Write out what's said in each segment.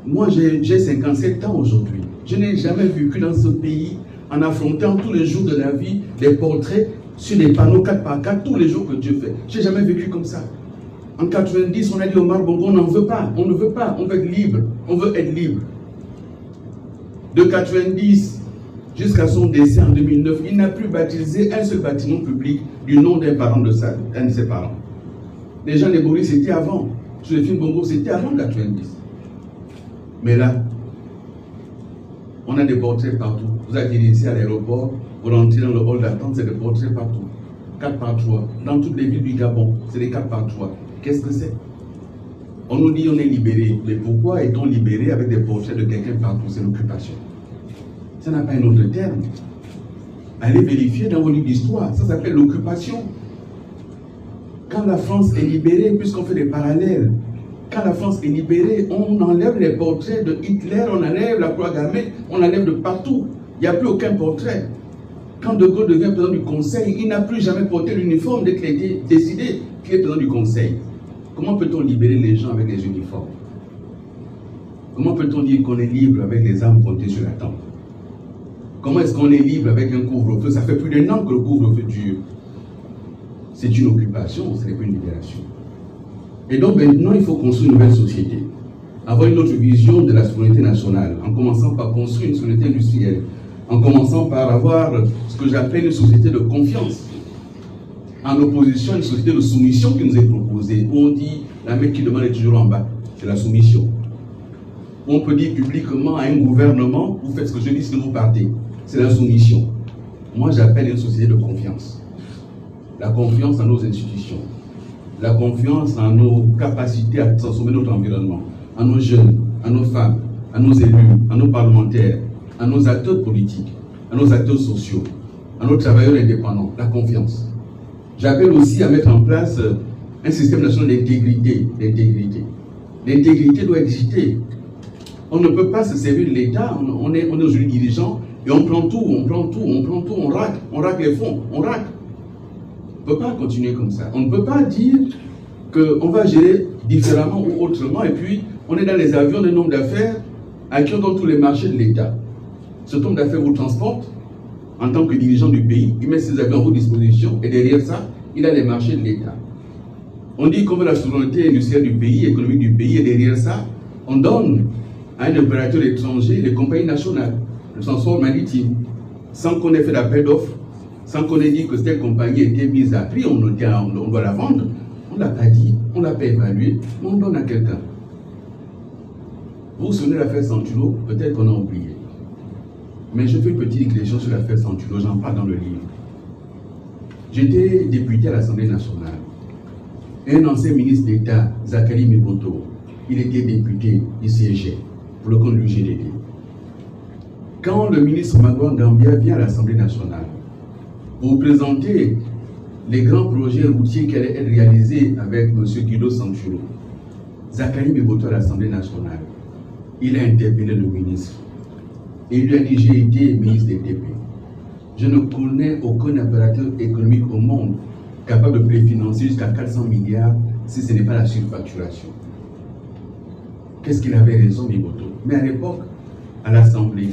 Moi, j'ai 57 ans aujourd'hui. Je n'ai jamais vécu dans ce pays, en affrontant tous les jours de la vie, des portraits sur des panneaux 4x4, tous les jours que Dieu fait. Je n'ai jamais vécu comme ça. En 90, on a dit au Omar Bongo, on n'en veut pas, on ne veut pas, on veut être libre, on veut être libre. De 90 jusqu'à son décès en 2009, il n'a plus baptisé un seul bâtiment public du nom d'un parent de un de ses parents. Les gens de Boris, c'était avant. Sur le film Bongo, c'était avant 90. Mais là, on a des portraits partout. Vous allez ici à l'aéroport, vous rentrez dans le hall d'attente, c'est des portraits partout. 4x3. Dans toutes les villes du Gabon, c'est des 4x3. Qu'est-ce que c'est? On nous dit on est libéré. Mais pourquoi est-on libéré avec des portraits de quelqu'un partout? C'est l'occupation. Ça n'a pas un autre terme. Allez vérifier dans vos livres d'histoire. Ça s'appelle l'occupation. Quand la France est libérée, puisqu'on fait des parallèles, quand la France est libérée, on enlève les portraits de Hitler, on enlève la croix gammée, on enlève de partout. Il n'y a plus aucun portrait. Quand De Gaulle devient président du Conseil, il n'a plus jamais porté l'uniforme dès qu'il a été décidé qu'il est président du Conseil. Comment peut-on libérer les gens avec les uniformes? Comment peut-on dire qu'on est libre avec les armes pointées sur la tempe? Comment est-ce qu'on est libre avec un couvre-feu? Ça fait plus d'un an que le couvre-feu dure. C'est une occupation, ce n'est pas une libération. Et donc maintenant, il faut construire une nouvelle société. Avoir une autre vision de la souveraineté nationale, en commençant par construire une souveraineté industrielle, en commençant par avoir ce que j'appelle une société de confiance, en opposition à une société de soumission qui nous est proposée, où on dit la mec qui demande est toujours en bas, c'est la soumission. On peut dire publiquement à un gouvernement, vous faites ce que je dis, sinon vous partez, c'est la soumission. Moi j'appelle une société de confiance. La confiance en nos institutions, la confiance en nos capacités à transformer notre environnement, à nos jeunes, à nos femmes, à nos élus, à nos parlementaires, à nos acteurs politiques, à nos acteurs sociaux, à nos travailleurs indépendants, la confiance. J'appelle aussi à mettre en place un système national d'intégrité. L'intégrité doit exister. On ne peut pas se servir de l'État, on est aujourd'hui dirigeants et on prend tout, on raque les fonds, on raque. On ne peut pas continuer comme ça. On ne peut pas dire qu'on va gérer différemment ou autrement et puis on est dans les avions d'un homme d'affaires à qui on donne tous les marchés de l'État. Cet homme d'affaires vous transporte en tant que dirigeant du pays, il met ses avions à votre disposition et derrière ça, il a les marchés de l'État. On dit qu'on veut la souveraineté industrielle du pays, économique du pays et derrière ça, on donne à un opérateur étranger les compagnies nationales, le transport maritime, sans qu'on ait fait d'appel d'offres, sans qu'on ait dit que cette compagnie était mise à prix, on doit la vendre. On ne l'a pas dit, on ne l'a pas évalué, mais on donne à quelqu'un. Vous vous souvenez de l'affaire Santulo? Peut-être qu'on a oublié. Mais je fais une petite digression sur l'affaire Santulo, j'en parle dans le livre. J'étais député à l'Assemblée nationale. Un ancien ministre d'État, Zachary Miboto, il était député, il siégeait pour le compte de l'UGDD. Quand le ministre Magouan Gambia vient à l'Assemblée nationale pour présenter les grands projets routiers qui allaient être réalisés avec M. Guido Santulo, Zachary Miboto à l'Assemblée nationale, il a interpellé le ministre. Et il lui a dit, j'ai été ministre des TP. Je ne connais aucun opérateur économique au monde capable de préfinancer jusqu'à 400 milliards si ce n'est pas la surfacturation. Qu'est-ce qu'il avait raison, Miboto? Mais à l'époque, à l'Assemblée,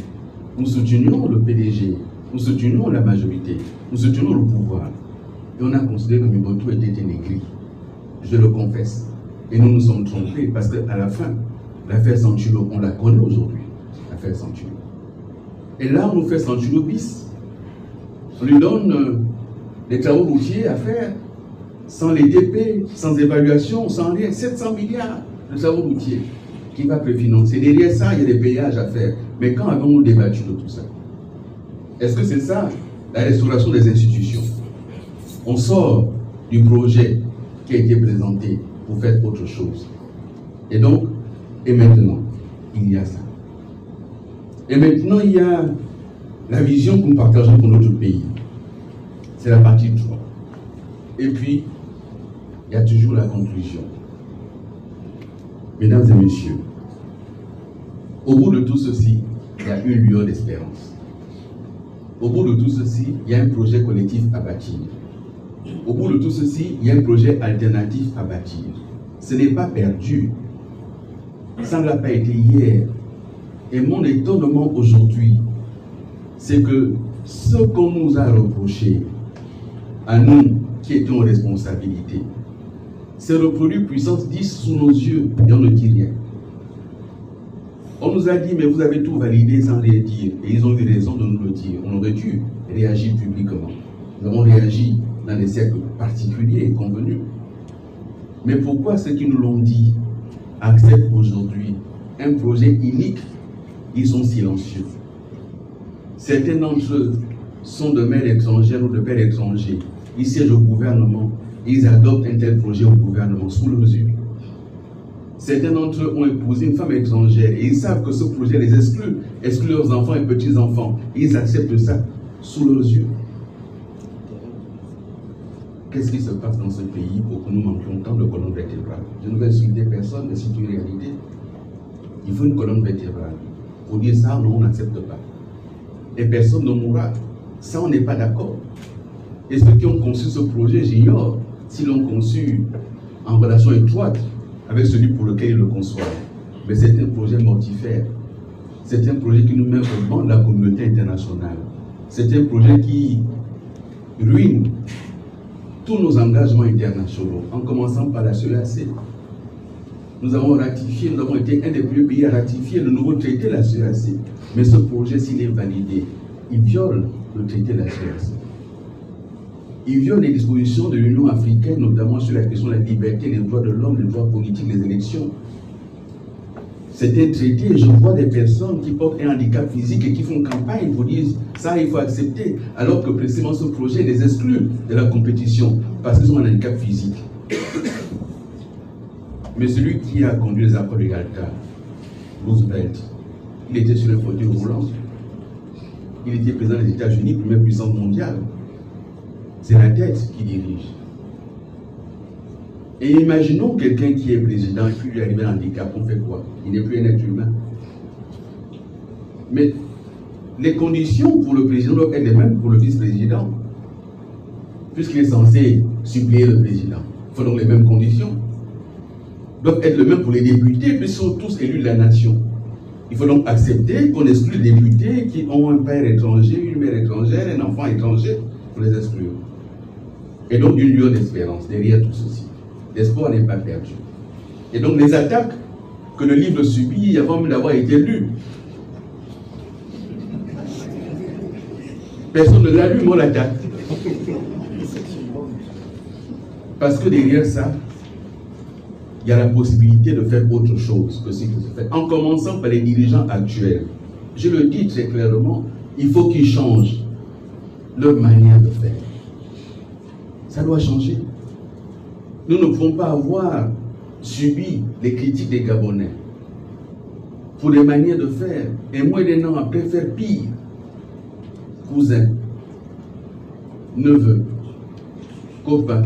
nous soutenions le PDG, nous soutenions la majorité, nous soutenions le pouvoir. Et on a considéré que Miboto était négri. Je le confesse. Et nous nous sommes trompés parce qu'à la fin, l'affaire Santulo, on la connaît aujourd'hui, l'affaire Santulo. Et là, on nous fait Santulo bis. On lui donne des travaux routiers à faire, sans les DP, sans évaluation, sans rien. 700 milliards de travaux routiers qui va préfinancer. Derrière ça, il y a des péages à faire. Mais quand avons-nous débattu de tout ça? Est-ce que c'est ça, la restauration des institutions? On sort du projet qui a été présenté pour faire autre chose. Et donc, et maintenant, il y a ça. Et maintenant, il y a la vision que nous partageons pour notre pays. C'est la partie 3. Et puis, il y a toujours la conclusion. Mesdames et messieurs, au bout de tout ceci, il y a une lueur d'espérance. Au bout de tout ceci, il y a un projet collectif à bâtir. Au bout de tout ceci, il y a un projet alternatif à bâtir. Ce n'est pas perdu. Ça ne l'a pas été hier. Et mon étonnement aujourd'hui, c'est que ce qu'on nous a reproché, à nous qui étions en responsabilité, c'est reproduit puissance 10 sous nos yeux et on ne dit rien. On nous a dit, mais vous avez tout validé sans rien dire. Et ils ont eu raison de nous le dire. On aurait dû réagir publiquement. Nous avons réagi dans des cercles particuliers et convenus. Mais pourquoi ceux qui nous l'ont dit acceptent aujourd'hui un projet unique? Ils sont silencieux. Certains d'entre eux sont de mères étrangères ou de pères étrangers. Ils siègent au gouvernement. Ils adoptent un tel projet au gouvernement sous leurs yeux. Certains d'entre eux ont épousé une femme étrangère et ils savent que ce projet les exclut leurs enfants et petits-enfants. Ils acceptent ça sous leurs yeux. Qu'est-ce qui se passe dans ce pays pour que nous manquions tant de colonnes vertébrales? Je ne vais insulter personne, mais c'est une réalité. Il faut une colonne vertébrale. Pour dire ça, non, on n'accepte pas. Et personne ne mourra. Ça, on n'est pas d'accord. Et ceux qui ont conçu ce projet, j'ignore s'ils l'ont conçu en relation étroite avec celui pour lequel ils le conçoivent. Mais c'est un projet mortifère. C'est un projet qui nous met au banc de la communauté internationale. C'est un projet qui ruine tous nos engagements internationaux, en commençant par la CEAC. Nous avons ratifié, nous avons été un des premiers pays à ratifier le nouveau traité de la CEAC. Mais ce projet, s'il est validé, il viole le traité de la CEAC. Il viole les dispositions de l'Union africaine, notamment sur la question de la liberté, les droits de l'homme, les droits politiques, les élections. C'est un traité, et je vois des personnes qui portent un handicap physique et qui font campagne pour dire ça, il faut accepter, alors que précisément ce projet les exclut de la compétition parce qu'ils ont un handicap physique. Mais celui qui a conduit les accords de Yalta, Roosevelt, il était sur le fauteuil roulant. Il était président des États-Unis, première puissance mondiale. C'est la tête qui dirige. Et imaginons quelqu'un qui est président et puis lui arrive un handicap, on fait quoi? Il n'est plus un être humain. Mais les conditions pour le président doivent être les mêmes pour le vice-président, puisqu'il est censé suppléer le président. Il faut donc les mêmes conditions. Doivent être les mêmes pour les députés, puisqu'ils sont tous élus de la nation. Il faut donc accepter qu'on exclue les députés qui ont un père étranger, une mère étrangère, un enfant étranger, pour les exclure. Et donc une lueur d'espérance derrière tout ceci. L'espoir n'est pas perdu. Et donc les attaques que le livre subit avant même d'avoir été lu. Personne ne l'a lu, moi l'attaque. Parce que derrière ça, il y a la possibilité de faire autre chose que ce qui se fait. En commençant par les dirigeants actuels. Je le dis très clairement, il faut qu'ils changent leur manière de faire. Ça doit changer. Nous ne pouvons pas avoir subi les critiques des Gabonais pour des manières de faire. Et moins d'un an après, faire pire. Cousin, neveu, copain,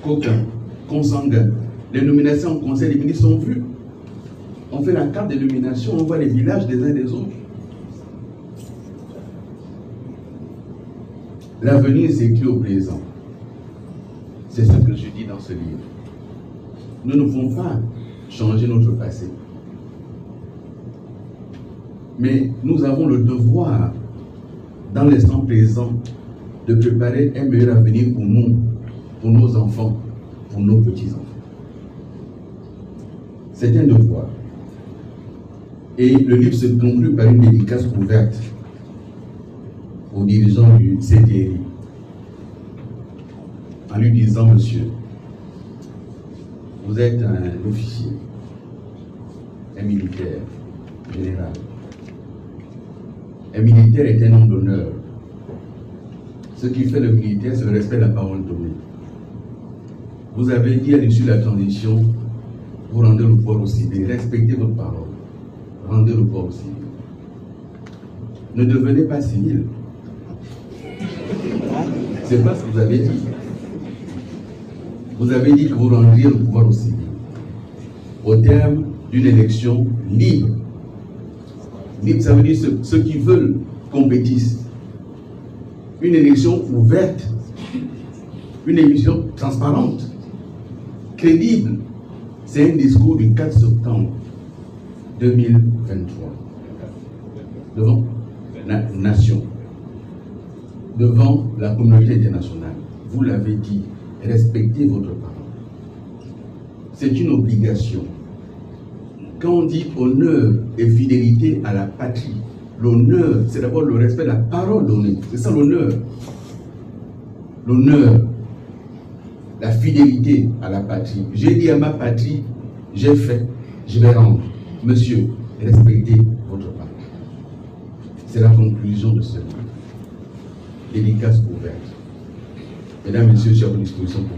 coquin, consanguin. Les nominations au Conseil des ministres sont vues. On fait la carte des nominations, on voit les villages des uns des autres. L'avenir s'écrit au présent. C'est ce que je dis dans ce livre. Nous ne pouvons pas changer notre passé. Mais nous avons le devoir, dans l'instant présent, de préparer un meilleur avenir pour nous, pour nos enfants, pour nos petits-enfants. C'est un devoir. Et le livre se conclut par une dédicace ouverte aux dirigeants du CDI, en lui disant: monsieur, vous êtes un officier, un militaire, général. Un militaire est un homme d'honneur. Ce qui fait le militaire, c'est le respect de la parole donnée. Vous avez dit à l'issue de la transition, vous rendez le pouvoir au civil, respectez votre parole, rendez le pouvoir au civil. Ne devenez pas civil. C'est pas ce que vous avez dit. Vous avez dit que vous rendriez le pouvoir au civil, au terme d'une élection libre. Libre, ça veut dire ceux qui veulent compétissent. Une élection ouverte, une élection transparente, crédible. C'est un discours du 4 septembre 2023. Devant la nation, devant la communauté internationale, vous l'avez dit, respectez votre parole. C'est une obligation. Quand on dit honneur et fidélité à la patrie, l'honneur, c'est d'abord le respect de la parole donnée. C'est ça l'honneur. L'honneur, la fidélité à la patrie. J'ai dit à ma patrie, j'ai fait, je vais rendre. Monsieur, respectez votre parole. C'est la conclusion de ce livre. Dédicace ouverte. Mesdames, Messieurs, je suis à votre disposition pour vous.